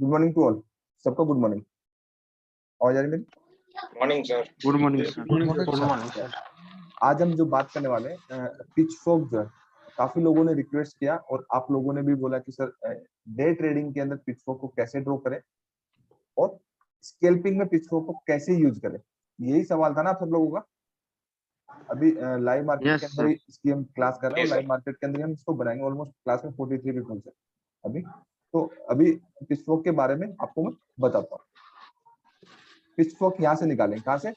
Good morning to all, सबका good morning. और यार मेरी morning sir. Good morning sir. Good morning sir. आज हम जो बात करने वाले हैं पिच फोक जो है, काफी लोगों ने रिक्वेस्ट किया और आप लोगों ने भी बोला कि सर डे ट्रेडिंग के अंदर पिच फोक को कैसे ड्रॉ करें और स्कैल्पिंग में पिच फोक को कैसे यूज करें। यही सवाल था ना आप सब लोगों का। अभी लाइव मार्केट Yes, के अंदर sir. इसकी हम क्लास कर रहे हैं। Yes, live sir. मार्केट के अंदर हम इसको बनाएंगे। ऑलमोस्ट क्लास में 43 पीपल है अभी। तो अभी पिच फोक के बारे में आपको मैं बताता हूँ। पिच फोक यहाँ से निकालेंगे, कहाँ से?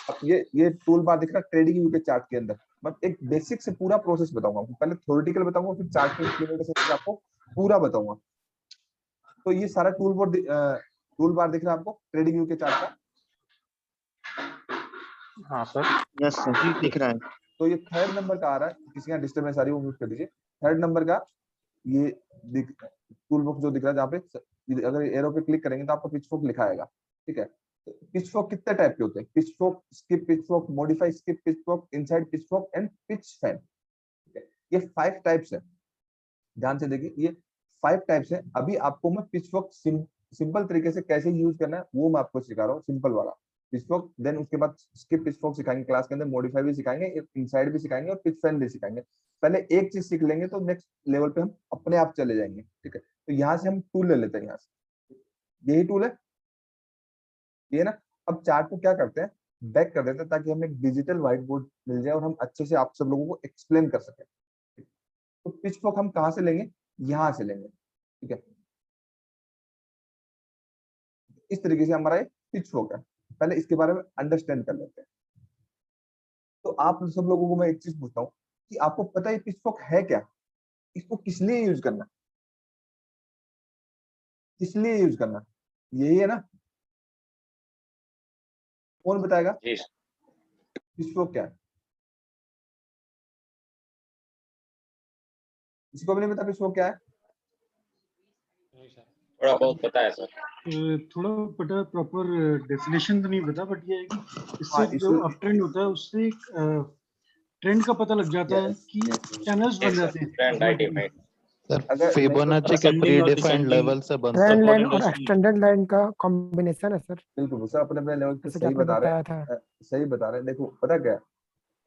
अब ये टूल बार दिख रहा है ट्रेडिंग व्यू के चार्ट के अंदर। मैं एक बेसिक से पूरा प्रोसेस बताऊंगा आपको। पहले थ्योरेटिकल बताऊंगा, फिर चार्ट के इंप्लीमेंट से आपको पूरा बताऊंगा। तो ये सारा टूल बार दिख रहा है आपको ट्रेडिंग व्यू के चार्ट का? हाँ सर। यस सर जी दिख रहा है। तो ये थर्ड नंबर का आ रहा है। किसी का डिस्टर्बेंस आ रही है वो म्यूट कर दीजिए। थर्ड नंबर का ये टूल बॉक्स जो दिख रहा है, जहाँ पे अगर एरो पे क्लिक करेंगे तो आपको पिच फोक लिखा आएगा। ठीक है, तो पिच फोक कितने टाइप के होते हैं? Pitch fork, skip pitch fork, modify skip pitch fork, inside pitch fork and pitch fan. ठीक है, ये 5 टाइप्स है। ध्यान से देखिए, ये 5 टाइप्स है। अभी आपको मैं पिच फोक सिंपल तरीके से कैसे यूज करना है वो मैं आपको सिखा रहा हूँ, सिंपल वाला पिच फोक। देन उसके बाद स्किप पिच फोक सिखाएंगे क्लास के अंदर, मॉडिफाई भी सिखाएंगे, इनसाइड भी सिखाएंगे और पिच फैन भी सिखाएंगे। पहले एक चीज सीख लेंगे तो नेक्स्ट लेवल पे हम अपने आप चले जाएंगे। ठीक है, तो यहाँ से हम टूल ले लेते हैं। यहाँ से यही टूल है ये ना। अब चार्ट को क्या करते हैं, बैक कर देते हैं ताकि हमें एक डिजिटल व्हाइट बोर्ड मिल जाए और हम अच्छे से आप सब लोगों को एक्सप्लेन कर सकें। तो पिच फोक हम कहाँ से लेंगे? यहाँ से लेंगे। ठीक है, इस तरीके से हमारा एक पिच फोक है। पहले इसके बारे में अंडरस्टैंड कर लेते हैं। तो आप सब लोगों को मैं एक चीज पूछता हूँ कि आपको पता है पिच फोक है क्या? इसको किस लिए यूज करना, किस लिए यूज करना, यही है ना? कौन बताएगा जी पिच फोक क्या है? किसी को भी नहीं पता पिच फोक क्या है? थोड़ा बहुत पता है सर। थोड़ा पता, प्रॉपर डेफिनेशन तो नहीं पता, बट ये है कि इससे हाँ, जो इसको अप ट्रेंड होता है उससे एक ट्रेंड का पता लग जाता है कि चैनल्स बन जाते हैं ट्रेंड आइडेंटिफाइड। सर अगर फिबोनाची के प्रीडिफाइंड लेवल से बनता ट्रेंड है। लाइन और एक्सटेंडेड लाइन का कॉम्बिनेशन है सर, बिल्कुल सर, अपने अपने लेवल पे जैसे कि सही आपने बता रहे बताया था। हैं। सही बता रहे हैं। देखो पता क्या है,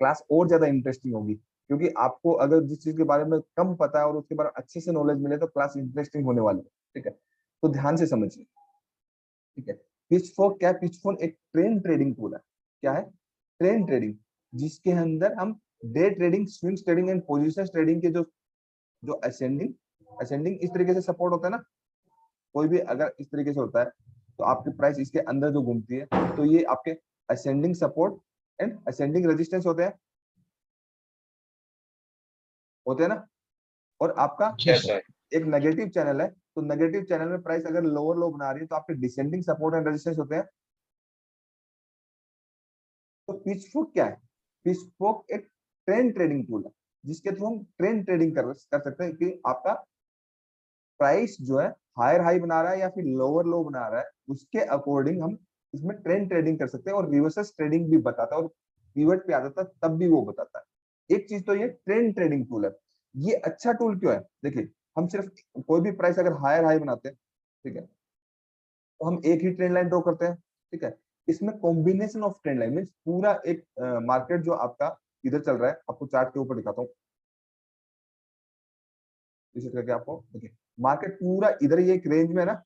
क्लास और ज्यादा इंटरेस्टिंग होगी क्योंकि आपको अगर जिस चीज के बारे में कम पता है और उसके बारे में अच्छे से नॉलेज मिले तो क्लास इंटरेस्टिंग होने वाली है। ठीक है, तो ध्यान से समझिए। ठीक है, पिच फोक क्या है? पिच फोक एक ट्रेंड ट्रेडिंग टूल है। क्या है? ट्रेंड ट्रेडिंग, जिसके अंदर हम day trading, swing trading and position trading के जो जो असेंडिंग असेंडिंग इस तरीके से सपोर्ट होता है ना। कोई भी अगर इस तरीके से होता है तो आपकी प्राइस इसके अंदर जो घूमती है तो ये आपके ascending support and ascending resistance होते हैं ना। और आपका यस सर। एक नेगेटिव चैनल है, तो नेगेटिव चैनल में प्राइस अगर लोअर लो बना रही है तो आपके डिसेंडिंग सपोर्ट एंड रेजिस्टेंस होते हैं। तो पिच फोक क्या है? पिच फोक एक ट्रेंड ट्रेडिंग टूल है जिसके थ्रू हम ट्रेंड ट्रेडिंग कर सकते हैं कि आपका प्राइस जो है हायर हाई बना रहा है या फिर लोअर लो बना रहा है, उसके अकॉर्डिंग हम इसमें ट्रेंड ट्रेडिंग कर सकते हैं। और रिवर्सेस ट्रेडिंग भी बताता है और पीवट पे आ जाता है तब भी वो बताता है। एक चीज तो ये ट्रेंड ट्रेडिंग टूल है। ये अच्छा टूल क्यों है? देखिए, हम सिर्फ कोई भी प्राइस अगर हायर हाई बनाते हैं, ठीक है, तो हम एक ही ट्रेंड लाइन ड्रॉ करते हैं। ठीक है, इसमें combination of trend line means पूरा एक मार्केट जो आपका इधर चल रहा है, आपको चार्ट के ऊपर दिखाता हूँ इसी करके आपको। देखिए, मार्केट पूरा इधर ये एक रेंज में है ना,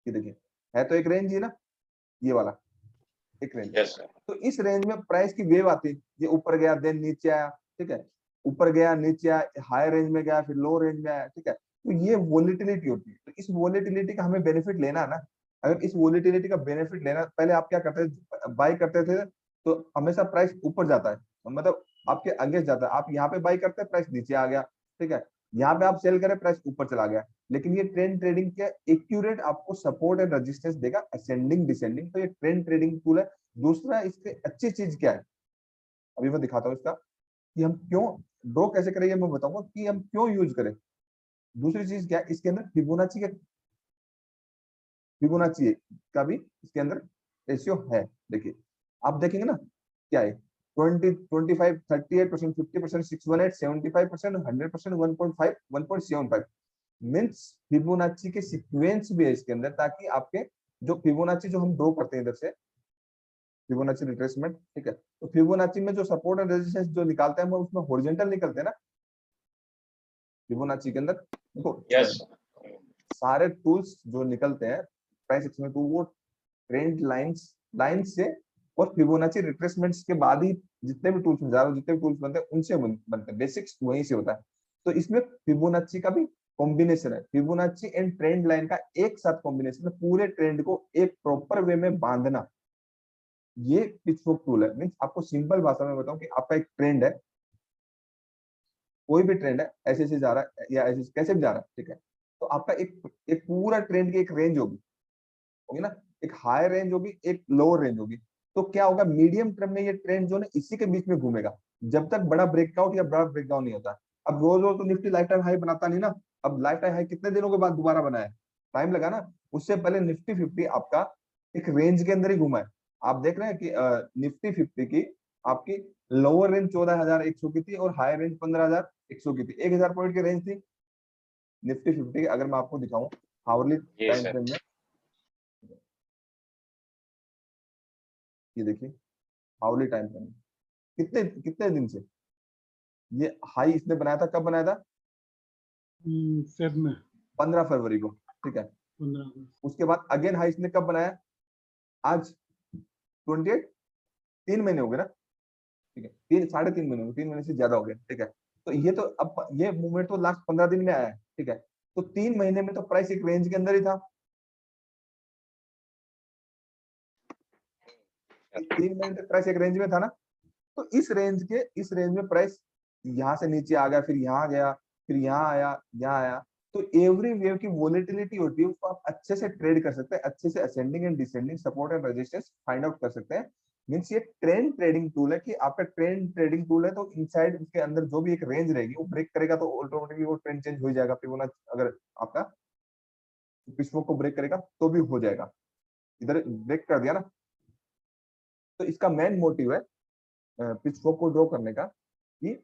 ये देखिए है तो एक रेंज ही ना, ये वाला एक रेंज। Yes sir. तो इस रेंज में प्राइस की वेव आती है, ये ऊपर गया देन नीचे आया। ठीक है, ऊपर गया नीचे आया, हाई रेंज में गया फिर लो रेंज में आया। ठीक है, तो ये वोलेटिलिटी होती है। तो इस वोलेटिलिटी का हमें बेनिफिट लेना है ना। अगर इस वोलेटिलिटी का बेनिफिट लेना, पहले आप क्या करते थे, बाई करते थे तो हमेशा प्राइस ऊपर जाता है, मतलब आपके अगेंस्ट जाता है। आप यहाँ पे बाई करते हैं, प्राइस नीचे आ गया। ठीक है, यहाँ पे आप सेल करें, प्राइस ऊपर चला गया। लेकिन ये ट्रेंड ट्रेडिंग के एक्यूरेट आपको सपोर्ट एंड रेजिस्टेंस देगा, असेंडिंग डिसेंडिंग। तो ये ट्रेंड ट्रेडिंग टूल है। दूसरा इसकी अच्छी चीज क्या है, अभी मैं दिखाता हूँ इसका कि हम क्यों ड्रॉ कैसे करें, ये मैं बताऊंगा कि हम क्यों यूज करें। दूसरी चीज क्या है, इसके अंदर फिबोनाची का भी इसके अंदर रेशियो है। देखिए, आप देखेंगे ना क्या है, 20, 25, 38%, 50%, 618, 75%, 100%, 1.5, 1.75। मीन्स फिबोनाची के सीक्वेंस भी है इसके अंदर, ताकि आपके जो फिबोनाची जो हम ड्रॉ करते हैं इधर से फिबोनाची रिट्रेसमेंट, ठीक है, तो फिबोनाची में जो सपोर्ट एंड रेजिस्टेंस जो निकालते हैं हम उसमें हॉरिजॉन्टल निकलते हैं ना फिबोनाची के अंदर। देखो Yes. सारे टूल्स जो निकलते हैं प्राइस एक्शन में, तो वो ट्रेंड लाइंस से और फिबोनाची रिट्रेसमेंट्स के बाद ही जितने भी टूल्स जितने भी टूल्स बनते हैं उनसे बनते हैं, बेसिक्स वहीं से होता है। तो इसमें फिबोनाची का भी कॉम्बिनेशन है, फिबोनाची एंड ट्रेंड लाइन का एक साथ कॉम्बिनेशन है, पूरे ट्रेंड को एक प्रॉपर वे में बांधना, ये पिचफोर्क टूल है। मींस आपको सिंपल भाषा में बताऊं कि आपका एक ट्रेंड है, कोई भी ट्रेंड है, ऐसे ऐसे जा रहा है या ऐसे कैसे भी जा रहा है, ठीक है, तो आपका एक पूरा ट्रेंड की एक रेंज होगी ना, एक हाई रेंज होगी, एक लोअर रेंज होगी। तो क्या होगा, मीडियम टर्म में ये ट्रेंड जो है इसी के बीच में घूमेगा जब तक बड़ा ब्रेकआउट या बड़ा ब्रेकडाउन नहीं होता। अब रोज रोज तो निफ्टी लाइफ टाइम हाई बनाता नहीं ना, अब लाइफ टाइम हाई कितने दिनों के बाद दोबारा बनाया, टाइम लगा ना। उससे पहले निफ्टी 50 आपका एक रेंज के अंदर ही घूमा है। आप देख रहे हैं कि निफ्टी 50 की आपकी लोअर रेंज 14,100 की थी और हाई रेंज 15,100 की थी, 1,000 पॉइंट की रेंज थी निफ्टी 50। अगर मैं आपको दिखाऊं hourly Yes, time sir. Frame में, ये देखिए हावरली टाइम फ्रेम में कितने कितने दिन से ये हाई इसने बनाया था, कब बनाया था, फेब में 15 फरवरी को, ठीक है। 15 अगस्त। उसके बाद अगेन हाई इसने कब बनाया, आज 28, 3 महीने हो गए ना, ठीक है, 3.5 महीने, 3 महीने से ज्यादा हो गए, ठीक है। तो ये तो अब ये मूवमेंट तो लास्ट 15 दिन में आया है, ठीक है। तो 3 महीने में तो प्राइस एक रेंज के अंदर ही था, 3 महीने तक प्राइस एक रेंज में था ना। तो इस रेंज में प्राइस यहाँ से नीचे आ गया, फिर यहाँ गया, फिर यहाँ आया, यहाँ आया। तो एवरी वेव की वोलेटिलिटी होती है, उसको आप अच्छे से ट्रेड कर सकते हैं, अच्छे से ascending and descending support and resistance find out कर सकते हैं। मींस ये ट्रेंड ट्रेडिंग टूल है कि आपका ट्रेंड ट्रेडिंग टूल है, तो इनसाइड उसके अंदर जो भी एक रेंज रहेगी वो ब्रेक करेगा तो ऑटोमेटिकली वो ट्रेंड चेंज हो जाएगा। फिबोनाची अगर आपका पिछवो को ब्रेक करेगा तो भी हो जाएगा, इधर ब्रेक कर दिया ना। तो इसका मेन मोटिव है पिचफोक को ड्रॉ करने का कि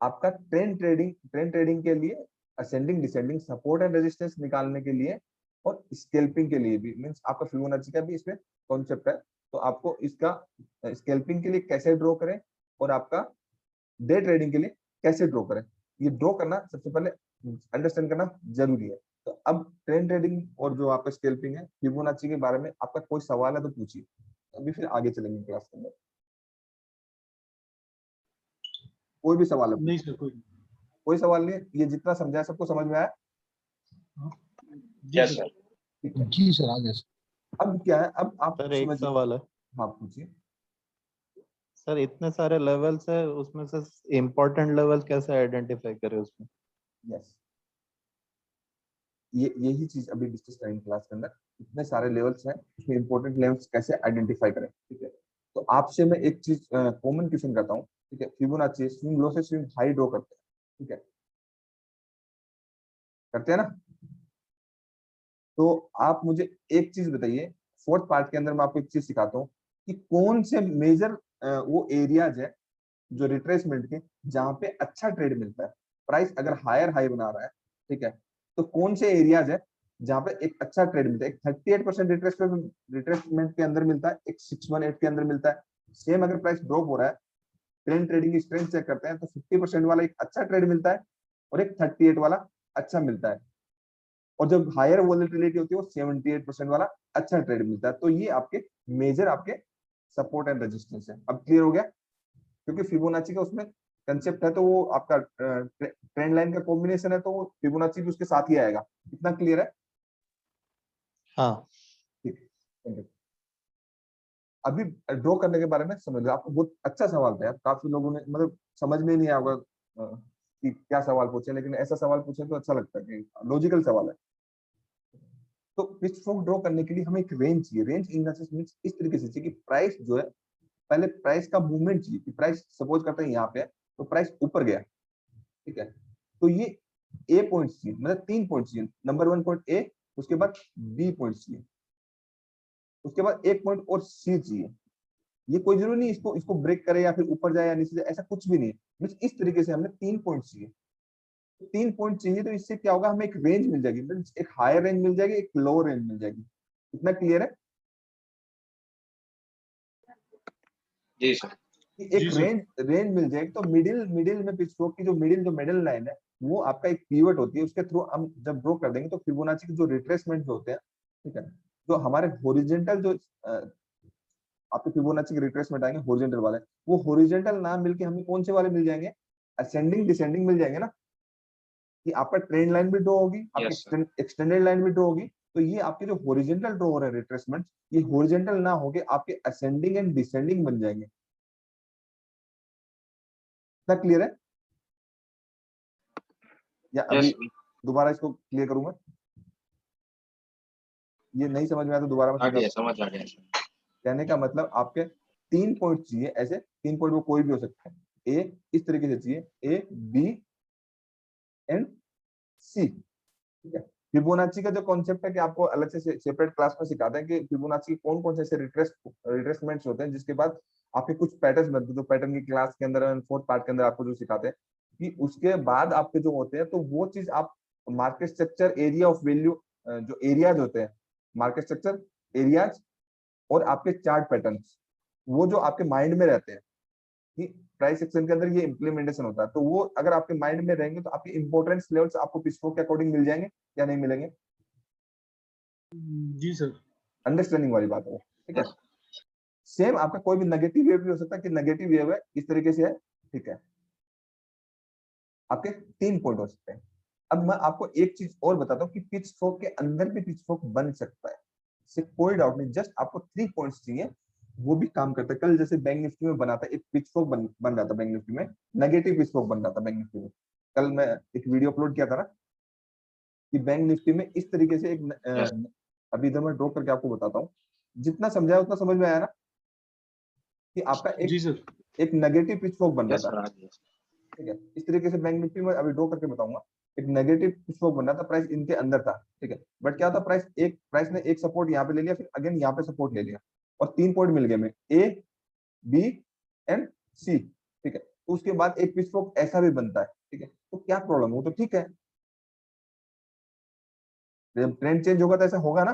आपका ट्रेंड ट्रेडिंग के लिए ascending descending support and resistance निकालने के लिए और स्कैल्पिंग के लिए भी, मींस आपका फिबोनाची का भी इसमें कॉन्सेप्ट है। तो आपको इसका स्कैल्पिंग के लिए कैसे ड्रॉ करें और आपका डे ट्रेडिंग के लिए कैसे ड्रॉ करें, ये ड्रॉ करना सबसे पहले अंडरस्टैंड करना जरूरी है। तो अब ट्रेंड ट्रेडिंग और जो आपका स्कैल्पिंग है फिबोनाची के बारे में आपका कोई सवाल है तो पूछिए, अभी फिर आगे चलेंगे क्लास के अंदर। कोई भी सवाल है, नहीं सर, कोई सवाल नहीं है, ये जितना समझाया सबको समझ में आया? जी Yes, सर। sir. ठीक है। जी सर, आगे सर। अब क्या है, अब आप सर एक समझिए। सवाल है हाँ पूछिए। सर, इतने सारे लेवल्स है, उसमें से इम्पोर्टेंट लेवल कैसे आइडेंटिफाई करें उसमें? यस, ये यही चीज अभी डिस्कस करेंगे क्लास के अंदर। इतने सारे लेवल्स हैं, उसमें इंपॉर्टेंट लेवल्स कैसे आइडेंटिफाई करें, ठीक है। तो आपसे मैं एक चीज कॉमन क्वेश्चन करता हूँ, ठीक है। फिबोनाची स्विंग लो से स्विंग हाई ड्रॉ करते हैं, ठीक है, करते हैं ना। तो आप मुझे एक चीज बताइए, फोर्थ पार्ट के अंदर मैं आपको एक चीज सिखाता हूँ कि कौन से मेजर वो एरियाज है जो रिट्रेसमेंट के जहां पे अच्छा ट्रेड मिलता है। प्राइस अगर हायर हाई बना रहा है, ठीक है, तो कौन से एरियाज है जहां पे एक अच्छा ट्रेड मिलता है। एक 38% रिट्रेसमेंट के अंदर मिलता है, एक 618 के अंदर मिलता है। सेम अगर प्राइस ड्रॉप हो रहा है, ट्रेंड ट्रेडिंग की स्ट्रेंथ चेक करते हैं तो 50% वाला एक अच्छा ट्रेड मिलता है और एक 38 वाला अच्छा मिलता है। और जब हायर वोलेटिलिटी होती है वो 78% वाला अच्छा ट्रेड मिलता है। तो ये आपके मेजर आपके सपोर्ट एंड रेजिस्टेंस है। अब क्लियर हो गया, क्योंकि फिबोनाची का उसमें कंसेप्ट है, तो वो आपका ट्रेंड लाइन का कॉम्बिनेशन है, तो वो फिबोनाची भी उसके साथ ही आएगा। इतना क्लियर है? हाँ ठीक, थैंक यू। अभी ड्रॉ करने के बारे में समझ लो, आपको बहुत अच्छा सवाल था यार, काफी लोगों ने मतलब समझ में नहीं आया होगा कि क्या सवाल पूछे, लेकिन ऐसा सवाल पूछे तो अच्छा लगता है कि लॉजिकल सवाल है। तो पिचफोर्क ड्रॉ करने के लिए हमें एक रेंज चाहिए। रेंज इन द सेंस इस तरीके से चाहिए कि प्राइस जो है, पहले प्राइस का मूवमेंट चाहिए कि प्राइस सपोज करते हैं यहाँ पे है, तो प्राइस ऊपर गया, ठीक है, तो ये ए पॉइंट चाहिए, मतलब 3 पॉइंट चाहिए। नंबर 1 पॉइंट ए, उसके बाद बी पॉइंट चाहिए, उसके बाद एक पॉइंट और सी चाहिए। ये कोई जरूरी नहीं इसको इसको ब्रेक करे या फिर ऊपर जाए या नीचे जाए, ऐसा कुछ भी नहीं है। इस तरीके से हमने 3 पॉइंट चाहिए। 3 पॉइंट चाहिए, तो इससे क्या होगा, हमें एक रेंज मिल जाएगी, एक हायर रेंज मिल जाएगी, एक लोअर रेंज मिल जाएगी। इतना क्लियर है जी सर। कि जी एक सर। रेंज मिल जाएगी। तो मिडिल में पिच स्ट्रोक की जो मिडिल लाइन है, वो आपका एक पीवट होती है, उसके थ्रू हम जब ड्रॉ कर देंगे तो फिबोनाची के जो रिट्रेसमेंट होते हैं, ठीक है, जो हमारे हॉरिजॉन्टल जो आपके फिबोनाची के रिट्रेसमेंट आएंगे हॉरिजॉन्टल वाले, वो हॉरिजॉन्टल ना मिलके हमें कौन से वाले मिल जाएंगे, असेंडिंग डिसेंडिंग मिल जाएंगे ना, कि आपका ट्रेंड लाइन भी ड्रॉ होगी, Yes, sir. आपकी एक्सटेंडेड लाइन भी ड्रॉ होगी। तो ये आपके जो हॉरिजॉन्टल ड्रॉ हो रहे हैं रिट्रेसमेंट, ये हॉरिजॉन्टल ना होके आपके असेंडिंग एंड डिसेंडिंग बन जाएंगे। इतना क्लियर है या Yes, अभी sir. दोबारा इसको क्लियर करूंगा? ये नहीं समझ में आया तो दोबारा मैं आ गया, समझाता हूं। समझ आ गया सर। कहने का मतलब आपके 3 पॉइंट चाहिए, ऐसे 3 पॉइंट वो कोई भी हो सकता है, ए इस तरीके से चाहिए, ए बी एंड सी, ठीक है। फिबोनाची का जो कॉन्सेप्ट है कि आपको अलग से सेपरेट क्लास में सिखाते हैं कि फिबोनाची कौन कौन से ऐसे रिट्रेसमेंट्स होते हैं जिसके बाद आपके कुछ पैटर्न्स बनते हैं, जो पैटर्न की क्लास के अंदर फोर्थ पार्ट के अंदर आपको जो सिखाते हैं, कि उसके बाद आपके जो होते हैं, तो वो चीज आप market structure, area of value, जो एरियाज होते हैं, मार्केट स्ट्रक्चर, एरियाज और आपके चार्ट पैटर्न्स, वो जो आपके माइंड में रहते हैं कि प्राइस सेक्शन के अंदर ये इंप्लीमेंटेशन होता है, तो वो अगर आपके माइंड में रहेंगे तो आपके इंपॉर्टेंस लेवल्स आपको पिच स्ट्रोक के अकॉर्डिंग मिल जाएंगे या नहीं मिलेंगे? जी सर। अंडरस्टैंडिंग वाली बात है, ठीक है। Yes. सेम आपका कोई भी नेगेटिव वेव भी हो सकता है कि नेगेटिव वेव है इस तरीके से है, ठीक है, आपके 3 पॉइंट हो सकते हैं। अब मैं आपको एक चीज और बताता हूँ कि पिच स्ट्रोक के अंदर भी पिच स्ट्रोक बन सकता है, इससे कोई डाउट नहीं, जस्ट आपको 3 पॉइंट्स चाहिए, वो भी काम करता है। कल जैसे बैंक निफ्टी में बना था, एक पिच स्ट्रोक बन रहा था बैंक निफ्टी में, नेगेटिव पिच स्ट्रोक बन रहा था बैंक निफ्टी में। कल मैं एक वीडियो अपलोड किया था ना कि बैंक निफ्टी में इस तरीके से एक Yes. अभी इधर मैं ड्रॉ करके आपको बताता हूँ, जितना समझाया उतना समझ में आया ना, कि आपका जी एक सर। एक नेगेटिव पिच स्ट्रोक बन रहा Yes, था, sir. आ गया। ठीक है। इस तरीके से बैंक निफ्टी में अभी ड्रॉ करके बताऊंगा, एक नेगेटिव स्ट्रोक बन रहा था, प्राइस इनके अंदर था, ठीक है, बट क्या था, प्राइस ने एक सपोर्ट यहाँ पे ले लिया, फिर अगेन यहाँ पे सपोर्ट ले लिया, और 3 पॉइंट मिल गए में, ए बी एंड सी, ठीक है। तो उसके बाद एक पिच स्ट्रोक ऐसा भी बनता है, ठीक है, तो क्या प्रॉब्लम हो, तो ठीक है, जब ट्रेंड चेंज होगा तो ऐसा होगा ना।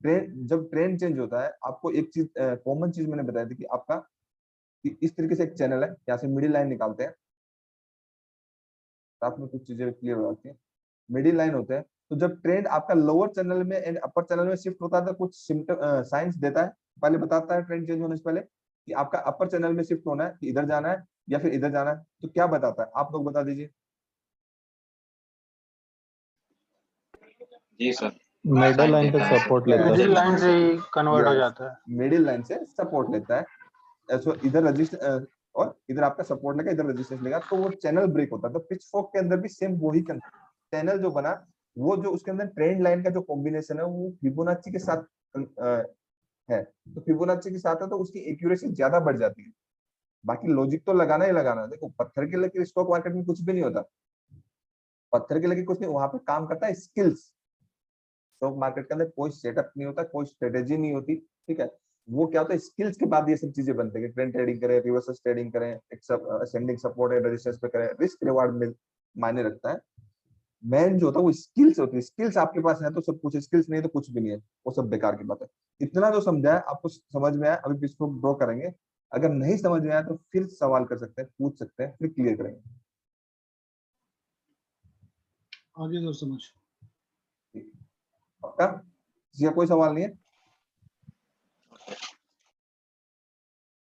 जब ट्रेंड चेंज होता है, आपको एक चीज कॉमन चीज मैंने बताई थी कि आपका, कि इस तरीके से एक चैनल है, यहाँ से मिडिल लाइन निकालते हैं, साथ में कुछ चीजें क्लियर हो जाती है, मिडिल लाइन होते हैं। तो जब ट्रेंड आपका लोअर चैनल में एंड अपर चैनल में शिफ्ट होता है, तो कुछ साइंस देता है, पहले बताता है ट्रेंड चेंज होने से पहले कि आपका अपर चैनल में शिफ्ट होना है, कि इधर जाना है या फिर इधर जाना है। तो क्या बताता है, आप लोग बता दीजिए। जी सर। मिडल लाइन पे सपोर्ट लेता मिडिल है। लाइन से ही कन्वर्ट हो Yes, जाता है। मिडिल लाइन से सपोर्ट लेता है, ऐसे इधर रजिस्ट और इधर आपका सपोर्ट लेगा, इधर रेजिस्टेंस लेगा, तो वो चैनल ब्रेक होता है। तो पिच फोक के अंदर भी सेम वही चैनल जो बना, वो जो उसके अंदर ट्रेंड लाइन का जो कॉम्बिनेशन है, वो फिबोनाची के साथ है, तो फिबोनाची के साथ है तो उसकी एक्यूरेसी ज्यादा बढ़ जाती है। बाकी लॉजिक तो लगाना ही लगाना है। देखो, पत्थर के लकीर स्टॉक मार्केट में कुछ भी नहीं होता, पत्थर के लकीर कुछ नहीं, वहां पे काम करता है स्किल्स। स्टॉक मार्केट के अंदर कोई सेटअप नहीं होता, कोई स्ट्रेटेजी नहीं होती, ठीक है। वो क्या होता है, स्किल्स के बाद ये सब चीजें बनती है, ट्रेंड ट्रेडिंग करें, रिवर्स ट्रेडिंग करें, असेंडिंग सपोर्ट है, रेजिस्टेंस पे करें, रिस्क रिवार्ड में मायने रखता है। मेन जो होता है वो स्किल्स होती है, स्किल्स आपके पास है तो सब कुछ, स्किल्स नहीं तो कुछ भी नहीं है, वो सब बेकार की बात है। इतना जो समझा है आपको समझ में आया, अभी इसको ड्रॉ करेंगे, अगर नहीं समझ में आया तो फिर सवाल कर सकते हैं, पूछ सकते हैं, फिर क्लियर करेंगे। आगे सर समझ। पक्का? किसी का कोई सवाल नहीं है?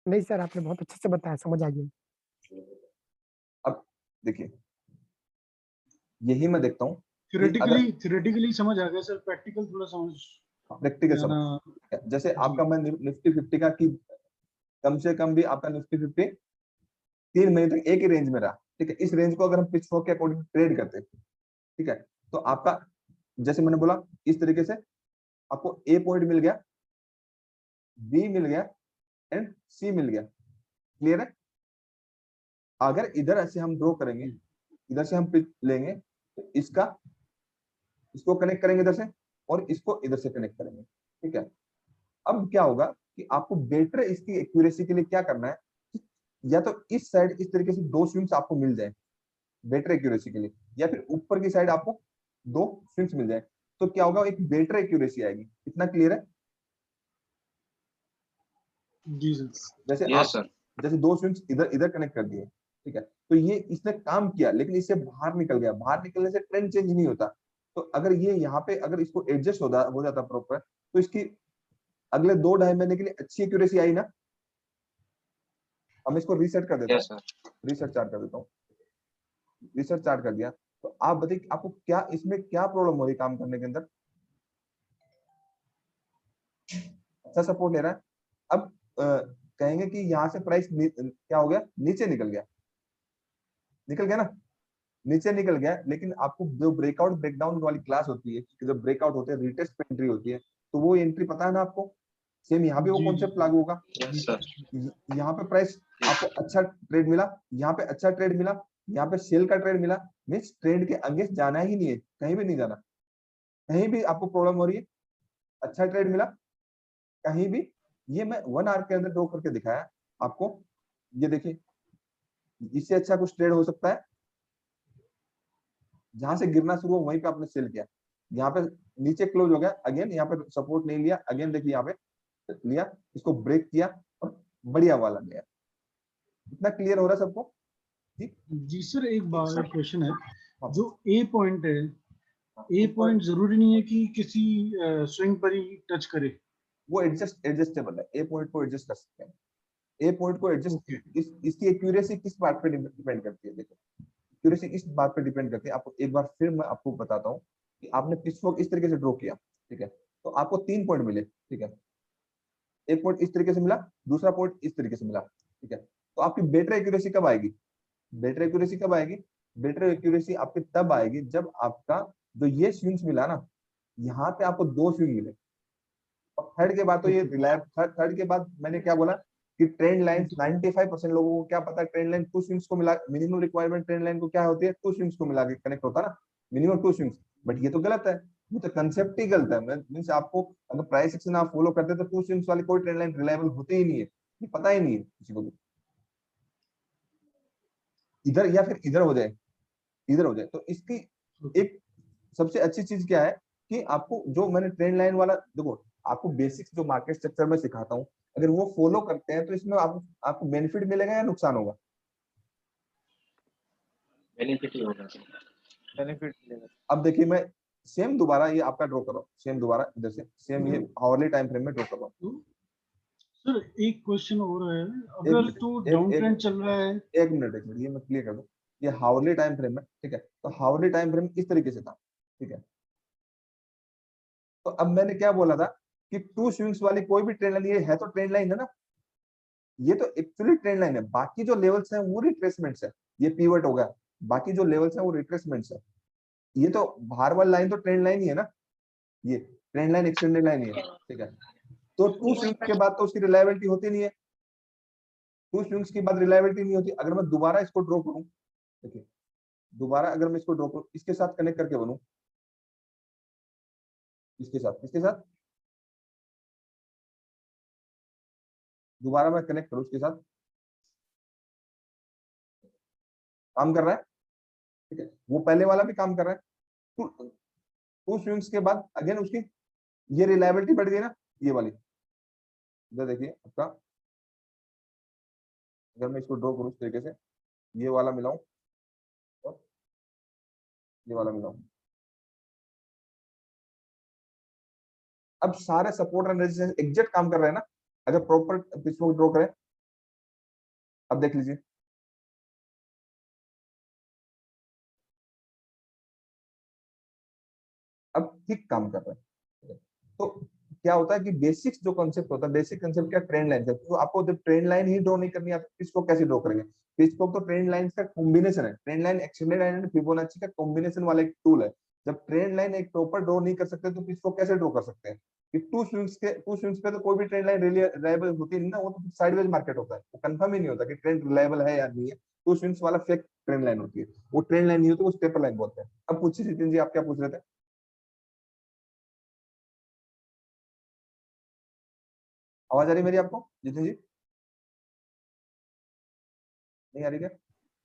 नहीं सर, आपने बहुत अच्छे से बताया, समझ आ गया। अब देखिए, यही मैं देखता हूँ कि अगर थियोरेटिकली समझ आ गया सर, प्रैक्टिकल थोड़ा समझ प्रैक्टिकल जाना। समझ, जैसे आपका मैं निफ्टी 50 का, कि कम से कम भी आपका निफ्टी 50 3 महीने तक एक ही रेंज में रहा, ठीक है। इस रेंज को अगर हम पिच के अकॉर्डिंग ट्रेड करते हैं, ठीक है, तो आपका, जैसे मैंने बोला, इस तरीके से आपको ए पॉइंट मिल गया, बी मिल गया एंड सी मिल गया। क्लियर है? अगर इधर से हम ड्रॉ करेंगे, इधर से हम पिच लेंगे, तो इसको कनेक्ट करेंगे इधर से, और इसको इधर से कनेक्ट करेंगे, ठीक है। अब क्या होगा कि आपको बेटर इसकी एक्यूरेसी के लिए क्या करना है, या तो इस साइड इस तरीके से 2 स्विंग्स आपको मिल जाए, बेटर एक्यूरेसी के लिए, या फिर ऊपर की साइड आपको 2 स्विंग्स मिल जाए, तो क्या होगा, एक बेटर एक्यूरेसी आएगी। इतना क्लियर है? जी सर। जैसे यस आप सर। जैसे 2 स्विंग्स इधर इधर कनेक्ट कर दिए, ठीक है, तो ये इसने काम किया, लेकिन इससे बाहर निकल गया। बाहर निकलने से ट्रेंड चेंज नहीं होता। तो अगर ये यहाँ पे अगर इसको एडजस्ट हो जाता प्रॉपर, तो इसकी अगले 2-2.5 महीने के लिए अच्छी एक्यूरेसी आई ना। हम इसको रीसेट कर देता यस हूँ, सर। रीसेट चार्ट कर देता हूँ, रीसेट चार्ट कर दिया। तो आप बताइए आपको क्या इसमें क्या प्रॉब्लम हो रही है काम करने के अंदर? अच्छा सपोर्ट ले रहा है। अब कहेंगे कि यहाँ से प्राइस क्या हो गया, नीचे निकल गया, निकल गया ना, नीचे निकल गया। लेकिन आपको जो ब्रेकआउट ब्रेकडाउन वाली क्लास होती है, कि जब ब्रेकआउट होते हैं, रिटेस्ट पे एंट्री होती है, तो वो एंट्री पता है ना आपको। सेम यहाँ पे वो जी, कॉन्सेप्ट लागू होगा। Yes sir. यहाँ पे प्राइस आपको अच्छा ट्रेड मिला, यहाँ पे अच्छा ट्रेड मिला, यहाँ पे सेल का ट्रेड मिला, मीन्स ट्रेंड के अगेंस्ट जाना ही नहीं है, कहीं भी नहीं जाना। कहीं भी आपको प्रॉब्लम हो रही है, अच्छा ट्रेड मिला कहीं भी, ये मैं 1 आवर के अंदर ड्रॉ करके दिखाया आपको। ये देखिए, इससे अच्छा कुछ ट्रेड हो सकता है? जहां से गिरना शुरू हो वहीं पे आपने सेल किया, यहाँ पे नीचे क्लोज हो गया, अगेन यहाँ पे सपोर्ट नहीं लिया, अगेन देखिए यहाँ पे लिया, इसको ब्रेक किया और बढ़िया वाला लिया। इतना क्लियर हो रहा है सबको? ठीक। जी सर, एक बार क्वेश्चन है, हाँ, जो ए पॉइंट है, ए ऊपर पॉइंट जरूरी नहीं है कि किसी स्विंग पर ही टच करे। वो एडजस्टेबल है, ए पॉइंट को एडजस्ट कर सकते हैं। ए पॉइंट को एडजस्ट, ओके। इसकी एक्यूरेसी किस बात पे डिपेंड करती है? देखो, एक्यूरेसी इस बात पे डिपेंड करती है। आपको एक बार फिर मैं आपको बताता हूँ कि आपने पिच फोक इस तरीके से ड्रॉ किया, ठीक है, तो आपको 3 पॉइंट मिले, ठीक है। एक पॉइंट इस तरीके से मिला, दूसरा पॉइंट इस तरीके से मिला, ठीक है। तो आपकी बेटर एक्यूरेसी कब आएगी? बेटर एक्यूरेसी कब आएगी? बेटर एक्यूरेसी आपकी तब आएगी जब आपका जो ये स्विंग्स मिला ना, यहाँ पे आपको 2 स्विंग मिले, और थर्ड के बाद तो ये थर्ड के बाद मैंने क्या बोला कि ट्रेंड लाइन 95% लोगों को क्या पता है, ट्रेंड लाइन 2 स्विंग्स को मिला, मिनिमम रिक्वायरमेंट ट्रेंड लाइन को क्या होती है, 2 स्विंग्स को मिला के कनेक्ट होता है ना, मिनिमम 2 स्विंग्स। बट ये तो गलत है, ये तो कंसेप्ट ही गलत है। मींस आपको अगर प्राइस एक्शन आप फॉलो करते तो 2 स्विंग्स वाली कोई ट्रेंड लाइन रिलायबल होती ही नहीं है, ये पता ही नहीं है किसी को भी। इधर या फिर इधर हो जाए, इधर हो जाए, तो इसकी एक सबसे अच्छी चीज क्या है कि आपको जो मैंने ट्रेंड लाइन वाला, देखो आपको बेसिक्स जो मार्केट स्ट्रक्चर में सिखाता हूँ, अगर वो फॉलो करते हैं तो इसमें आपको बेनिफिट मिलेगा या नुकसान होगा? बेनिफिट ही होगा सर। बेनिफिट मिलेगा। अब देखिए, मैं सेम दोबारा ये आपका ड्रॉ कर रहा हूँ, सेम दोबारा इधर से सेम ये हावरली टाइम फ्रेम में ड्रॉ कर रहा हूँ। सर एक क्वेश्चन और है, एक अगर मिनट, तो एक डाउन एक ट्रेंड चल रहा है। एक मिनट, एक मिनट, ये मैं क्लियर कर दूं। ये हावरली टाइम फ्रेम में, ठीक है, तो हावरली टाइम फ्रेम इस तरीके से था, ठीक है। तो अब मैंने क्या बोला था कि 2 स्विंग्स वाली कोई भी ट्रेंड लाइन, ये है तो ट्रेंड लाइन है ना, ये तो एक्चुअली ट्रेंड लाइन है, बाकी जो लेवल्स हैं वो रिट्रेसमेंट्स है। ये पीवट होगा, बाकी जो लेवल्स हैं वो रिट्रेसमेंट्स है। ये तो बाहर वाली लाइन तो ट्रेंड लाइन ही है ना, ये ट्रेंड लाइन एक्सटेंडेड लाइन ही है, ठीक है। तो 2 स्विंग्स के बाद तो उसकी रिलायबिलिटी होती नहीं है, 2 स्विंग्स के बाद रिलायबिलिटी नहीं होती। अगर मैं दोबारा इसको ड्रॉ करूं, देखिए दोबारा अगर मैं इसको ड्रॉ करूं, इसके साथ कनेक्ट करके बनूं, इसके साथ दोबारा मैं कनेक्ट करूं इसके साथ, काम कर रहा है, ठीक है, वो पहले वाला भी काम कर रहा है। टू स्विंग्स के बाद अगेन उसकी ये रिलायबिलिटी बढ़ गई ना, ये वाली। इधर देखिए आपका, अगर मैं इसको ड्रॉ करूं इस तरीके से, ये वाला मिलाऊं और ये वाला मिलाऊं, अब सारे सपोर्ट एंड रेजिस्टेंस एग्जैक्ट काम कर रहे हैं ना, अगर प्रॉपर पिच ड्रॉ करें। अब देख लीजिए, अब ठीक काम कर रहे हैं। तो क्या होता है कि बेसिक्स जो कॉन्सेप्ट होता है, बेसिक कॉन्सेप्ट क्या, ट्रेंड लाइन है। तो आपको जब ट्रेंड लाइन ही ड्रॉ नहीं करनी है, पिच को कैसे ड्रॉ करेंगे? पिच को तो ट्रेंड लाइन का कॉम्बिनेशन है, trend line, extended line and Fibonacci का कॉम्बिनेशन वाला एक टूल है। जब ट्रेंड लाइन एक प्रॉपर ड्रॉ नहीं कर सकते तो पिच को कैसे ड्रॉ कर सकते हैं? कि 2 स्विंग्स पे तो कोई भी ट्रेंड लाइन रिलायबल होती नहीं ना, वो तो साइडवेज मार्केट होता है, वो कंफर्म ही नहीं होता कि ट्रेंड रिलायबल है या नहीं है। 2 स्विंग्स वाला फेक ट्रेंड लाइन होती है, वो ट्रेंड लाइन नहीं होती, वो स्टेपर लाइन बोलते हैं। अब पूछिए जितिन जी, आप क्या पूछ रहे थे? आवाज आ रही मेरी आपको जितिन जी? नहीं आ रही क्या?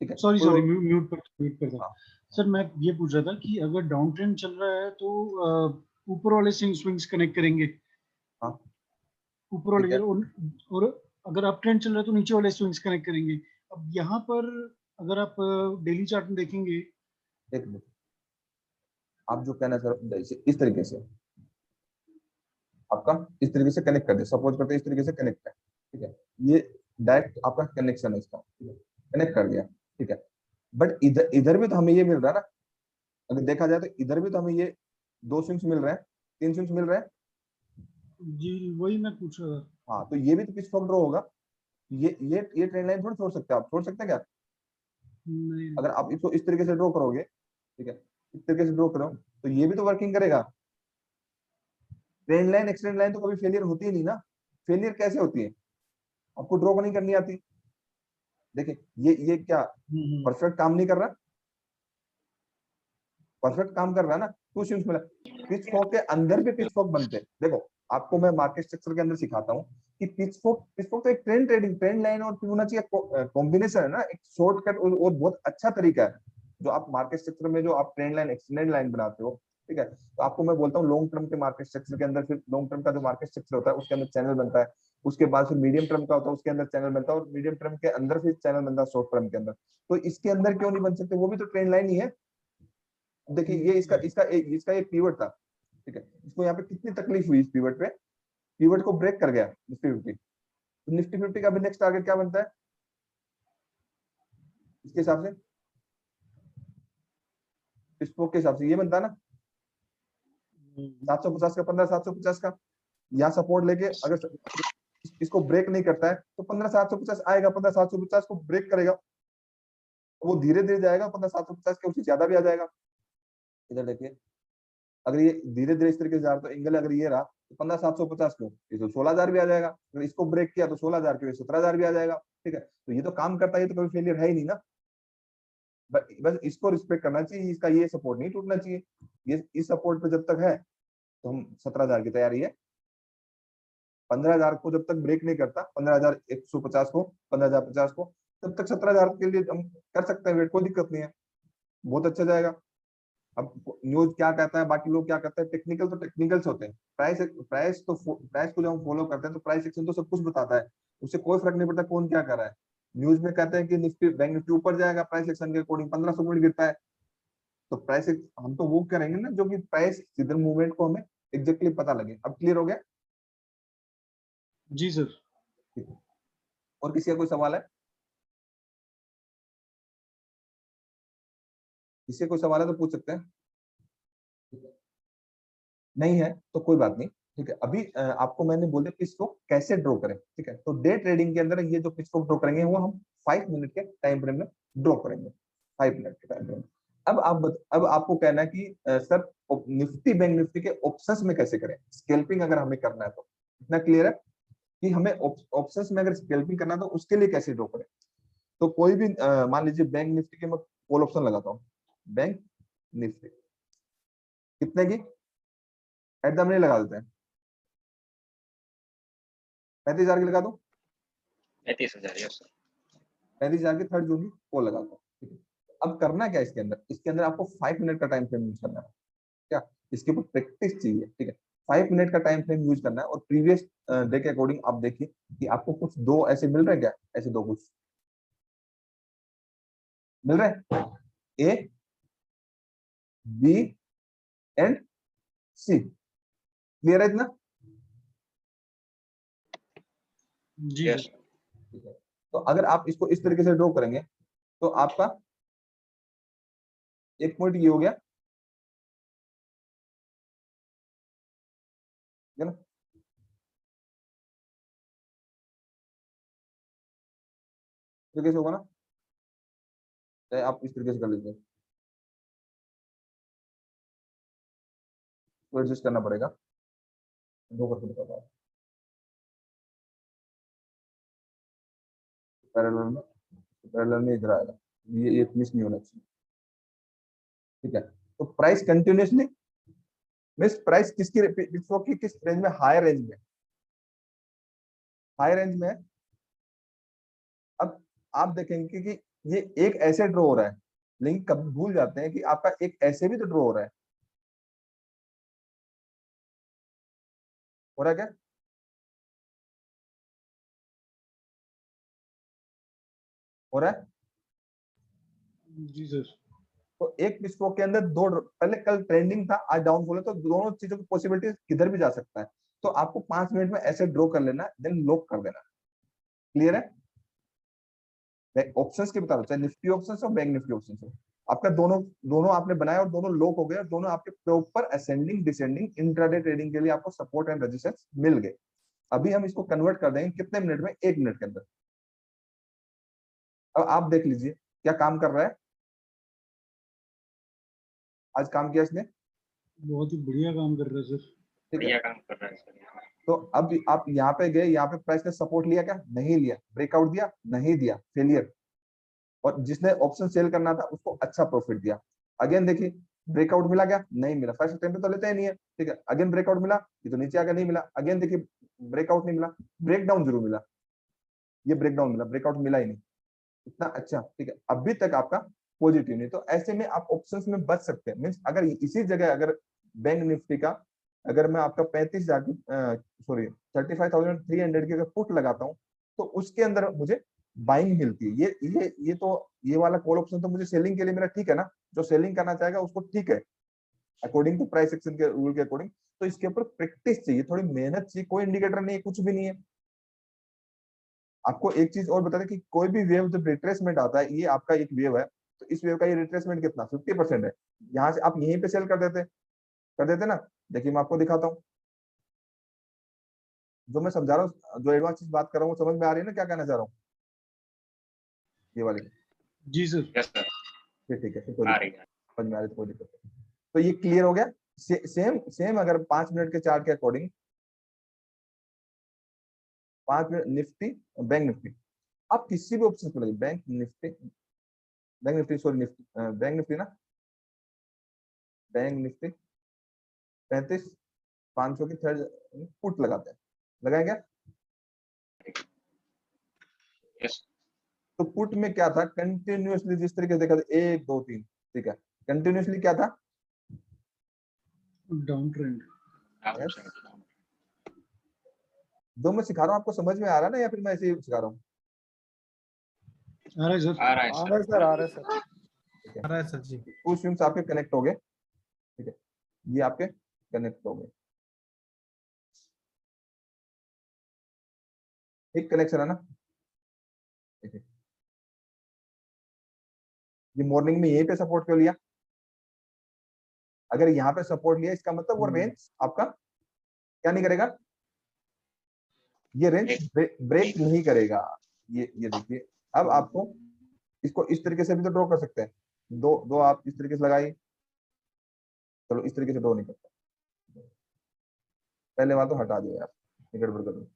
ठीक है। सॉरी कोई- सॉरी म्यूट पर था। हाँ, सर मैं ये पूछ रहा था कि अगर डाउन ट्रेंड चल रहा है तो ऊपर वाले स्विंग्स कनेक्ट करेंगे, हाँ, ऊपर वाले ठीक है। और अगर अप ट्रेंड चल रहा है तो नीचे वाले स्विंग्स कनेक्ट करेंगे। अब यहाँ पर अगर आप डेली चार्ट में देखेंगे, एक मिनट, आप जो कहना चाह रहे हो इस तरीके से आपका इस तरीके से कनेक्ट कर दे, सपोज करते हैं इस तरीके से कनेक्ट है, ठीक है। ये डायरेक्ट आपका कनेक्शन है इसका, ठीक है, कनेक्ट कर दिया, ठीक है। बट इधर इधर भी तो हमें ये मिल रहा है ना, अगर देखा जाए तो इधर भी तो हमें ये 2 स्विंग्स मिल रहे हैं, 3 स्विंग्स मिल रहे हैं। जी वही मैं पूछ रहा था। हाँ, तो ये भी तो पिच फॉक ड्रॉ होगा। ये ट्रेंड लाइन थोड़ी छोड़ सकते हैं, आप छोड़ सकते हैं क्या? नहीं अगर आप इसको इस तरीके से ड्रॉ करोगे, ठीक है, इस तरीके से ड्रॉ करो तो ये भी तो वर्किंग करेगा। ट्रेंड लाइन एक्सटेंड लाइन तो कभी फेलियर होती ही नहीं ना। फेलियर कैसे होती है? आपको ड्रॉ नहीं करनी आती। देखिए ये क्या परफेक्ट काम नहीं कर रहा? परफेक्ट काम कर रहा है ना। टू स्विंग्स मिला, पिच फॉक के अंदर भी पिच फॉक बनते हैं। देखो आपको मैं मार्केट स्ट्रक्चर के अंदर सिखाता हूँ कि पिच फॉक तो एक ट्रेंड लाइन और फिबोनाची का कॉम्बिनेशन है ना, एक शॉर्टकट और बहुत अच्छा तरीका है जो आप मार्केट स्ट्रक्चर में जो आप ट्रेंड लाइन एक्सटेंडेड लाइन बनाते हो, ठीक है। तो आपको मैं बोलता हूँ लॉन्ग टर्म के मार्केट स्ट्रक्चर के अंदर, फिर लॉन्ग टर्म का जो मार्केट स्ट्रक्चर होता है उसके अंदर चैनल बनता है, उसके बाद फिर मीडियम टर्म का होता है उसके अंदर चैनल बनता है, और मीडियम टर्म के अंदर फिर चैनल बनता है शॉर्ट टर्म के अंदर। तो इसके अंदर क्यों नहीं बन सकते? वो भी तो ट्रेंड लाइन ही है। देखिए ये इसका एक पीवट था, ठीक है। इसको यहाँ पे कितनी तकलीफ हुई, इस पीवट पे, पीवट को ब्रेक कर गया निफ्टी 50। तो निफ्टी 50 का भी नेक्स्ट टारगेट क्या बनता है इसके हिसाब से? स्पोक के हिसाब से ये बनता है ना 750 का, 15,750 का। यहाँ सपोर्ट लेके अगर इसको ब्रेक नहीं करता है तो 15,750 आएगा, 15,750 को ब्रेक करेगा, वो धीरे धीरे जाएगा 15,750 के, उससे ज्यादा भी आ जाएगा। इधर देखिए अगर ये धीरे धीरे इस तरीके से जा रहा तो एंगल अगर ये रहा तो 15,750 क्यों, ये तो 16,000 भी आ जाएगा। अगर इसको ब्रेक किया तो 16,000 के 17,000 भी आ जाएगा, ठीक है। तो ये तो काम करता है, ये तो कभी फेलियर है ही नहीं ना। बस इसको रिस्पेक्ट करना चाहिए, इसका ये सपोर्ट नहीं टूटना चाहिए। ये इस सपोर्ट पे जब तक है तो हम 17,000 की तैयारी है। 15,000 को जब तक ब्रेक नहीं करता, 15,150 को, 15,050 को, तब तक 17,000 के लिए हम कर सकते हैं वेट, कोई दिक्कत नहीं है, बहुत अच्छा जाएगा। अब न्यूज क्या कहता है, बाकी लोग क्या कहते हैं, टेक्निकल तो टेक्निकल्स होते हैं। प्राइस को जब हम फॉलो करते हैं तो प्राइस एक्शन तो सब कुछ बताता है, उससे कोई फर्क नहीं पड़ता कौन क्या कर रहा है। न्यूज में कहते हैं कि निफ्टी बैंक निफ्टी ऊपर जाएगा, प्राइस एक्शन के अकॉर्डिंग 1,500 पॉइंट गिरता है, तो हम तो वो करेंगे ना जो कि प्राइस इधर मूवमेंट को हमें एग्जैक्टली पता लगे। अब क्लियर हो गया? जी सर। ठीक है। और किसी का कोई सवाल है? किसी का कोई सवाल है तो पूछ सकते हैं। ठीक है। नहीं है तो कोई बात नहीं, ठीक है। अभी आपको मैंने बोला पिच को कैसे ड्रॉ करें, ठीक है। तो डे ट्रेडिंग के अंदर ये जो पिच को ड्रॉ करेंगे वो हम 5 मिनट के टाइम फ्रेम में ड्रॉ करेंगे, 5 मिनट के टाइम फ्रेम। अब आपको कहना है कि सर निफ्टी बैंक निफ्टी के ऑप्शंस में कैसे करें, स्कैल्पिंग अगर हमें करना है तो इतना क्लियर है कि हमें ऑप्शंस में अगर स्कैल्पिंग करना है तो उसके लिए कैसे ड्रॉ करें। तो कोई भी मान लीजिए बैंक निफ्टी के मैं कॉल ऑप्शन लगाता हूँ, बैंक निफ्टी कितने की एट द मनी लगा देते हैं, 35,000 की लगा दो, 35,000 यस सर। 35,000 की थर्ड जोन की कॉल लगा दो, ठीक है। अब करना क्या इसके अंदर, इसके अंदर आपको 5 मिनट का टाइम फ्रेम यूज करना है, क्या इसके ऊपर प्रैक्टिस चाहिए, ठीक है। 5 मिनट का टाइम फ्रेम यूज करना है, और प्रीवियस डे के अकॉर्डिंग आप देखिए कि आपको कुछ दो ऐसे मिल रहे हैं क्या, ऐसे दो कुछ मिल रहे हैं, A B and C. Clear है इतना? जी यस सर। सर। ठीक है। तो अगर आप इसको इस तरीके से ड्रॉ करेंगे तो आपका एक पॉइंट ये हो गया, है ना। इस तरीके से होगा ना, चाहे आप इस तरीके से कर लीजिए, तो एडजस्ट करना पड़ेगा, ड्रॉ करके बताता हूँ पैरेलल में। पैरेलल में इधर आएगा, ये मिस नहीं होना चाहिए, ठीक है। तो प्राइस कंटिन्यूसली मिस, प्राइस किस रेंज में, हाई रेंज में, हाई रेंज में। अब आप देखेंगे कि ये एक ऐसे ड्रॉ हो रहा है, लेकिन कभी भूल जाते हैं कि आपका एक ऐसे भी तो ड्रॉ हो रहा है। हो रहा है क्या? हो रहा है। जी सर। तो एक स्टॉक के अंदर दो पहले कल ट्रेंडिंग था, आज डाउनफॉल है, तो दोनों चीजों की पॉसिबिलिटी किधर भी जा सकता है। तो आपको 5 मिनट में ऐसे ड्रॉ कर लेना, देन लॉक कर देना। क्लियर है? ऑप्शंस की बता रहा हूं, चाहे निफ्टी ऑप्शंस हो बैंक निफ्टी ऑप्शंस हो, आपका दोनों दोनों आपने बनाया और दोनों लॉक हो गए, और दोनों आपके proper ascending descending intraday trading के लिए आपको सपोर्ट एंड रेजिस्टेंस मिल गए। अभी हम इसको कन्वर्ट कर देंगे कितने मिनट में? 1 मिनट के अंदर। अब आप देख लीजिए क्या काम कर रहा है। आज काम किया इसने, बहुत ही बढ़िया काम कर रहा है सर। ठीक है। बढ़िया काम कर रहा है सर यहाँ। तो अब आप यहाँ पे गए, यहाँ पे प्राइस ने सपोर्ट लिया क्या? नहीं लिया। ब्रेकआउट दिया? नहीं दिया, फेलियर। और जिसने ऑप्शन सेल करना था उसको अच्छा प्रॉफिट दिया। अगेन देखिए, ब्रेकआउट मिला क्या? नहीं मिला। फर्स्ट टाइम पे तो लेते ही नहीं है, ठीक है। अगेन ब्रेकआउट मिला, ये तो नीचे आकर नहीं मिला। अगेन देखिए, ब्रेकआउट नहीं मिला, ब्रेकडाउन जरूर मिला। ये ब्रेकडाउन मिला, ब्रेकआउट मिला ही नहीं। इतना अच्छा, ठीक है। अभी तक आपका पॉजिटिव नहीं, तो ऐसे में आप ऑप्शंस में बच सकते हैं। मींस अगर इसी जगह अगर बैंक निफ्टी का अगर मैं आपका 35,000 सॉरी 35,300 की अगर पुट लगाता हूँ, तो उसके अंदर मुझे बाइंग मिलती है। ये वाला कॉल ऑप्शन तो मुझे सेलिंग के लिए मेरा ठीक है ना, जो सेलिंग करना चाहेगा उसको ठीक है, अकॉर्डिंग टू प्राइस एक्शन के रूल के अकॉर्डिंग। तो इसके ऊपर प्रैक्टिस चाहिए, थोड़ी मेहनत चाहिए। कोई इंडिकेटर नहीं है, कुछ भी नहीं है। आपको एक चीज और बता दें कि कोई भी वेव जब रिट्रेसमेंट आता है, ये आपका एक वेव है, तो इस वेव का ये रिट्रेसमेंट कितना 50% है। यहाँ से आप यहीं पे सेल कर देते ना। देखिए मैं आपको दिखाता हूँ, जो मैं समझा रहा हूँ, जो एडवांस चीज बात कर रहा हूँ, समझ में आ रही है ना क्या कहना चाह रहा हूँ? ये वाली जी सर। यस सर, फिर ठीक है, फिर कोई आ दिक्कत रही है। नहीं, समझ में आ रही है तो कोई दिक्कत नहीं। तो ये क्लियर हो गया। सेम सेम अगर 5 मिनट के चार्ट के according 5 minute Nifty, bank Nifty, आप किसी भी ऑप्शन पे लगे, bank Nifty sorry Nifty bank Nifty ना, बैंक निफ्टी 35,500 की थर्ड पुट लगाते हैं, लगाए क्या? यस तो पुट में क्या था? कंटिन्यूअसली जिस तरीके से देखा था 1 2 3, ठीक है, कंटिन्यूअसली क्या था? Down trend. Yes. जो मैं सिखा रहा हूँ आपको समझ में आ रहा है ना, या फिर मैं ऐसे ही सिखा रहा हूँ? आ रहा है सर। आ रहा है आ सर। रहा है सर, आ रहा है सर। ठीक है, आ रहा है सर जी। टू स्ट्रीम्स आपके कनेक्ट हो गए, ठीक है, ये आपके कनेक्ट हो गए। एक कनेक्शन है ना, ठीक है। ये मॉर्निंग में यहीं पे सपोर्ट क्यों लिया? अगर यहाँ पे सपोर्ट लिया, इसका मतलब वो रेंज आपका क्या नहीं करेगा? ये रेंज ब्रेक नहीं करेगा। ये देखिए, अब आपको इसको इस तरीके से भी तो ड्रॉ कर सकते हैं। दो दो आप इस तरीके से लगाई, चलो इस तरीके से ड्रॉ नहीं करता, पहले वाला तो हटा दिया यार, ये गड़बड़ कर दी।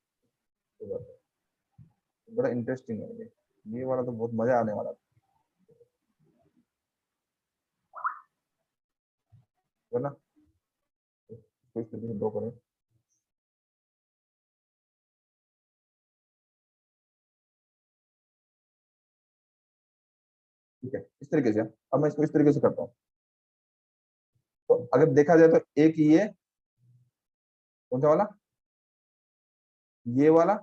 बड़ा इंटरेस्टिंग है ये वाला तो बहुत मजा आने वाला है ना। इसको इस तरीके से ड्रॉ करें, ठीक है, इस तरीके से। अब मैं इसको इस तरीके से करता हूँ, तो अगर देखा जाए तो एक ये कौन सा वाला, ये वाला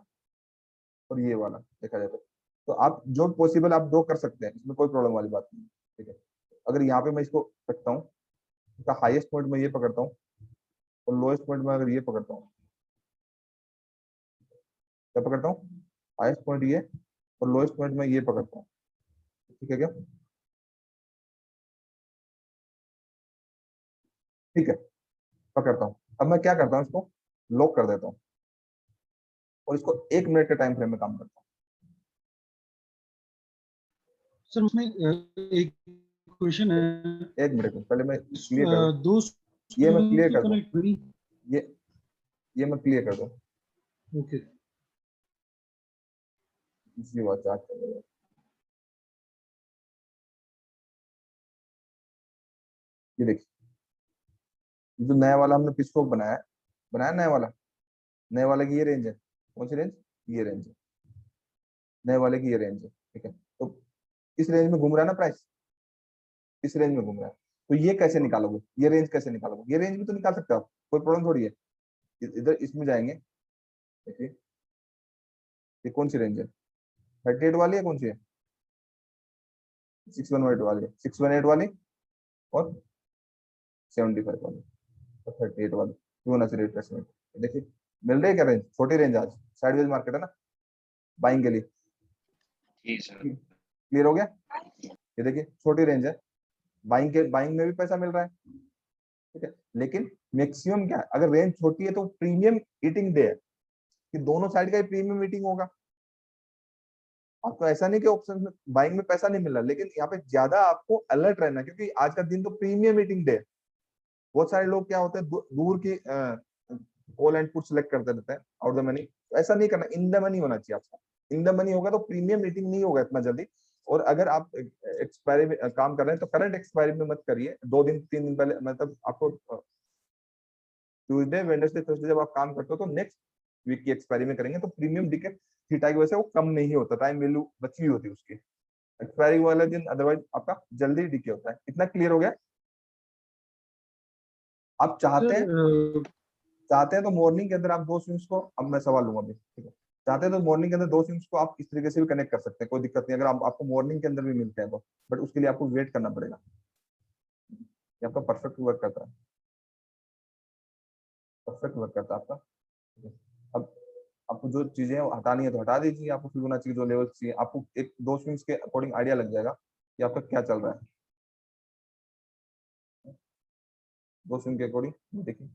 और ये वाला देखा जाए तो आप जो पॉसिबल आप ड्रॉ कर सकते हैं, इसमें कोई प्रॉब्लम वाली बात नहीं है, ठीक है। अगर यहाँ पे मैं इसको रखता हूँ, इसका हाईएस्ट पॉइंट मैं ये पकड़ता हूँ और लोएस्ट पॉइंट में अगर ये पकड़ता हूँ, क्या पकड़ता हूँ? हाईएस्ट पॉइंट ये और लोएस्ट पॉइंट में ये पकड़ता हूँ, ठीक है क्या? ठीक है, पकड़ता हूँ। अब मैं क्या करता हूँ, इसको लॉक कर देता हूँ और इसको 1 मिनट के टाइम फ्रेम में काम करता हूँ। सर उसमें एक क्वेश्चन है। 1 मिनट में पहले मैं क्लियर कर दूं, दो ये मैं क्लियर कर दूं, कनेक्ट नहीं। ये ये मैं क्लियर कर दूं, ओके। इसी बात चार्ट कर दूंगा। ये देखिए, ये जो नया वाला हमने पिच फॉक बनाया नए वाले की ये रेंज है। कौन सी रेंज? ये रेंज है, नए वाले की ये रेंज है, ठीक है। तो इस रेंज में घूम रहा है ना प्राइस, इस रेंज में घूम रहा है, तो ये कैसे निकालोगे, ये रेंज कैसे निकालोगे, ये रेंज भी तो निकाल सकते हो आप, कोई प्रॉब्लम थोड़ी है। इधर इसमें जाएंगे, देखिए ये कौन सी रेंज है, 38 वाली है, कौन सी है, 618 वाली है, 618 वाली और 75 वाली और 38 वाली, फिबोनाची रिट्रेसमेंट। देखिए मिल रही है क्या रेंज, छोटी रेंज, आज साइडवेज मार्केट है ना बाइंग के लिए, जी सर। क्लियर हो गया। ये देखिए छोटी रेंज है, बाइंग में भी पैसा मिल रहा है, ठीक है। लेकिन मैक्सिमम क्या है, अगर रेंज छोटी है तो प्रीमियम ईटिंग डे है कि दोनों साइड का ही प्रीमियम ईटिंग होगा। आपको ऐसा नहीं कि ऑप्शन में बाइंग में पैसा नहीं मिल रहा, लेकिन यहाँ पे ज्यादा आपको अलर्ट रहना, क्योंकि आज का दिन तो प्रीमियम मीटिंग डे है। बहुत सारे लोग क्या होते हैं दूर की कॉल एंड पुट सेलेक्ट करते रहते हैं आउट द मनी, तो ऐसा नहीं करना, इन द मनी होना चाहिए आपका। इन द मनी होगा तो प्रीमियम मीटिंग नहीं होगा इतना जल्दी। और अगर आप एक्सपायरी में काम कर रहे हैं तो करंट एक्सपायरी में मत करिए, 2 दिन 3 दिन पहले, मतलब आपको ट्यूजडे वेडनेसडे थर्सडे जब आप काम करते हो तो नेक्स्ट वीक की एक्सपायरी में करेंगे, तो प्रीमियम डिके थीटा की वजह से वो कम नहीं होता, टाइम वैल्यू बची हुई होती है उसकी एक्सपायरी वाले दिन, अदरवाइज आपका जल्दी डिके होता है। इतना क्लियर हो गया। आप चाहते हैं तो मॉर्निंग के अंदर आप 2 स्विंग्स को, अब मैं सवाल लूंगा अभी, ठीक है, चाहते हैं तो मॉर्निंग के अंदर 2 स्विंग्स को आप इस तरीके से भी कनेक्ट कर सकते हैं, कोई दिक्कत नहीं, अगर आपको मॉर्निंग के अंदर भी मिलते हैं तो, बट उसके लिए आपको वेट करना पड़ेगा। ये आपका परफेक्ट वर्क करता है, परफेक्ट वर्क करता है आपका। अब आपको जो चीजें हटानी है तो हटा दीजिए, आपको फिबोनाची जो लेवल चाहिए, आपको एक 2 स्विंग्स के अकॉर्डिंग आइडिया लग जाएगा कि आपका क्या चल रहा है। 2 स्विंग के अकॉर्डिंग देखिए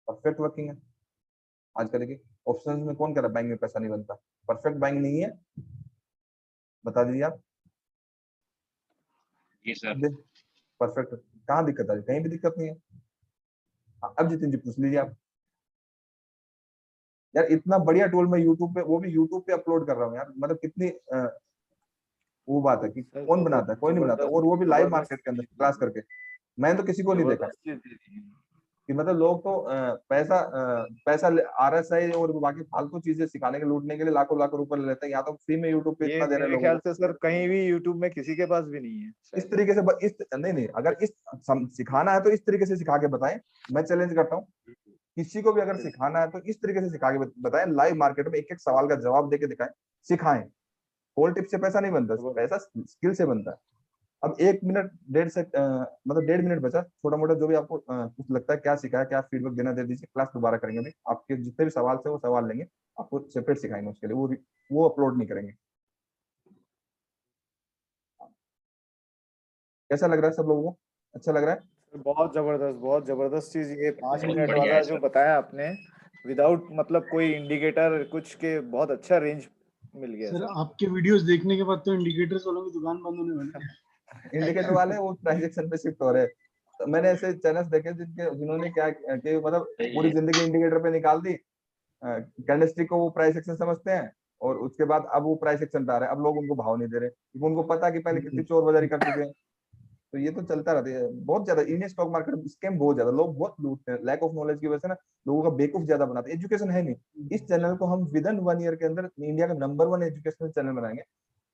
परफेक्ट वर्किंग है। आज का देखिए ऑप्शंस में कौन कह रहा है बाइंग में पैसा नहीं बनता, परफेक्ट बाइंग नहीं है, बता दीजिए आप। जी सर। परफेक्ट, कहाँ दिक्कत आ रही है, कहीं भी दिक्कत नहीं है। अब जितिन जी पूछ लीजिए आप। यार इतना बढ़िया टूल मैं यूट्यूब पे, वो भी यूट्यूब पे अपलोड कर रहा हूँ यार, मतलब कितनी वो बात है कि सर कौन बहुत बनाता है, कोई नहीं बनाता, जबरदस्त और वो भी लाइव जबरदस्त मार्केट के अंदर चीज दी क्लास है, करके। मैंने तो किसी को नहीं देखा जबरदस्त चीज दी थी। कि मतलब लोग तो पैसा RSI और बाकी फालतू चीजें सिखाने के, लूटने के लिए लाखों लाखों रुपए ले लेते हैं, यहाँ तो फ्री में यूट्यूब पे ये इतना दे रहे हैं मेरे लोगों ख्याल को। से सर कहीं भी यूट्यूब में किसी के पास भी नहीं है इस शायद। तरीके से नहीं नहीं, अगर सिखाना है तो इस तरीके से सिखा के बताएं। मैं चैलेंज करता हूँ, किसी को भी अगर सिखाना है तो इस तरीके से सिखा के बताएं, लाइव मार्केट में एक एक सवाल का जवाब देके दिखाएं, सिखाएं। होल टिप से पैसा नहीं बनता, पैसा स्किल से बनता है। अब 1 मिनट 1.5 मिनट बचा, छोटा मोटा जो भी आपको कुछ लगता है क्या सिखाया, क्या फीडबैक देना दे दीजिए, क्लास दोबारा करेंगे अभी। आपके जितने भी सवाल थे वो सवाल लेंगे, आपको सेपरेट सिखाएंगे, उसके लिए वो अपलोड नहीं करेंगे। कैसा लग रहा है सब लोगों को, अच्छा लग रहा है? बहुत जबरदस्त चीज, ये 5 बहुत मिनट बढ़िया वाला है जो सर। बताया आपने, विदाउट मतलब कोई इंडिकेटर कुछ के, बहुत अच्छा रेंज मिल गया सर सर। आपके वीडियोस देखने के बाद तो इंडिकेटर्स वालों की दुकान बंद होने वाली है। इंडिकेटर वाले वो ट्रांजेक्शन पे शिफ्ट हो रहे हैं। तो मैंने ऐसे चैनल्स देखे जिन्होंने क्या कि मतलब पूरी जिंदगी इंडिकेटर पे निकाल दी, कैंडलस्टिक को वो प्राइस एक्शन समझते हैं, और उसके बाद अब वो प्राइस एक्शन पे आ रहे हैं, अब लोग उनको भाव नहीं दे रहे क्योंकि उनको पता कि पहले कितनी चोर बाजारी कर चुके हैं। तो ये तो चलता रहता है बहुत ज्यादा, इंडियन स्टॉक मार्केट में स्कैम बहुत ज्यादा, लोग बहुत लूटते हैं, लैक ऑफ नॉलेज की वजह से ना लोगों का बेवकूफ ज्यादा बनाते हैं, एजुकेशन है नहीं। इस चैनल को हम विद इन 1 ईयर के अंदर इंडिया का नंबर 1 एजुकेशनल चैनल बनाएंगे,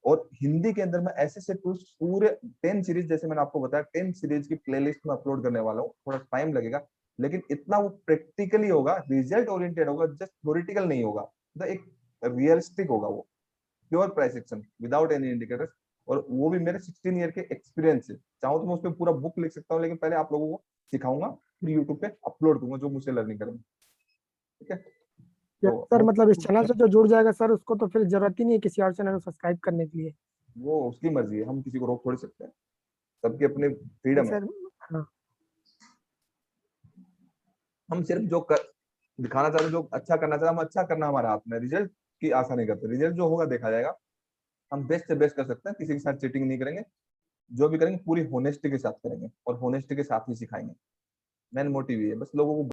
और हिंदी के अंदर मैं ऐसे टूल्स पूरे 10 सीरीज, जैसे मैंने आपको बताया 10 सीरीज की प्लेलिस्ट में अपलोड करने वाला हूँ। थोड़ा टाइम लगेगा, लेकिन इतना वो प्रैक्टिकली होगा, रिजल्ट ओरिएंटेड होगा, जस्ट थ्योरेटिकल नहीं होगा, तो एक रियलिस्टिक होगा वो, pure price action without any indicators, और वो भी मेरे 16 ईयर के एक्सपीरियंस से। चाहूँ तो मैं उस पर पूरा बुक लिख सकता हूँ, लेकिन पहले आप लोगों को सिखाऊंगा, फिर यूट्यूब पे अपलोड करूंगा जो मुझसे लर्निंग करेंगे, ठीक है। तो सर हम मतलब इस चैनल से जो जुड़ जाएगा सर, उसको तो फिर जरूरत ही नहीं है किसी और चैनल को सब्सक्राइब करने के लिए। वो उसकी मर्जी है, हम किसी को रोक थोड़ी सकते हैं, सबकी अपनी नहीं फ्रीडम है। सर। हाँ हम सिर्फ दिखाना चाहते हैं, जो अच्छा करना चाहते हैं, हम अच्छा करना हमारे हाथ में, रिजल्ट की आशा नहीं करते, रिजल्ट जो होगा देखा जाएगा। हम बेस्ट से बेस्ट कर सकते हैं, किसी के साथ चीटिंग नहीं करेंगे, जो भी करेंगे पूरी होनेस्टी के साथ करेंगे, और होनेस्टी के साथ ही सिखाएंगे। मेन मोटिव ये है, बस लोगों को